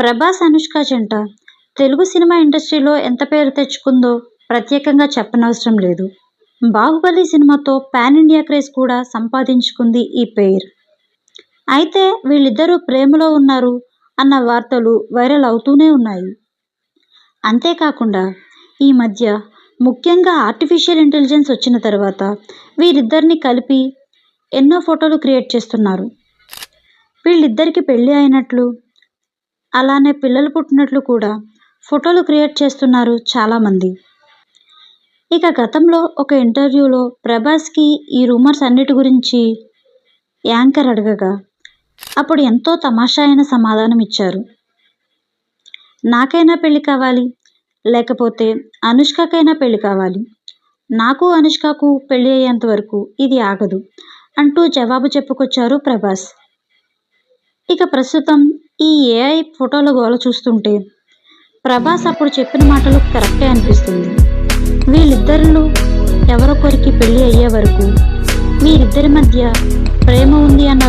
ప్రభాస్ అనుష్క జంట తెలుగు సినిమా ఇండస్ట్రీలో ఎంత పేరు తెచ్చుకుందో ప్రత్యేకంగా చెప్పనవసరం లేదు. బాహుబలి సినిమాతో పాన్ ఇండియా క్రేజ్ కూడా సంపాదించుకుంది ఈ పెయిర్. అయితే వీళ్ళిద్దరూ ప్రేమలో ఉన్నారు అన్న వార్తలు వైరల్ అవుతూనే ఉన్నాయి. అంతేకాకుండా ఈ మధ్య ముఖ్యంగా ఆర్టిఫిషియల్ ఇంటెలిజెన్స్ వచ్చిన తర్వాత వీరిద్దరిని కలిపి ఎన్నో ఫోటోలు క్రియేట్ చేస్తున్నారు. వీళ్ళిద్దరికి పెళ్ళి అయినట్లు, అలానే పిల్లలు పుట్టినట్లు కూడా ఫోటోలు క్రియేట్ చేస్తున్నారు చాలామంది. ఇక గతంలో ఒక ఇంటర్వ్యూలో ప్రభాస్కి ఈ రూమర్స్ అన్నిటి గురించి యాంకర్ అడగగా అప్పుడు ఎంతో తమాషా అయిన సమాధానం ఇచ్చారు. నాకైనా పెళ్లి కావాలి, లేకపోతే అనుష్కకైనా పెళ్లి కావాలి. నాకు అనుష్కకు పెళ్లి అయ్యేంత వరకు ఇది ఆగదు అంటూ జవాబు చెప్పుకొచ్చారు ప్రభాస్. ఇక ప్రస్తుతం ఈ ఏఐ ఫోటోల గోల చూస్తుంటే ప్రభాస్ అప్పుడు చెప్పిన మాటలు కరెక్టే అనిపిస్తుంది. వీళ్ళిద్దరిలో ఎవరొకరికి పెళ్లి అయ్యే వరకు వీరిద్దరి మధ్య ప్రేమ ఉంది అన్న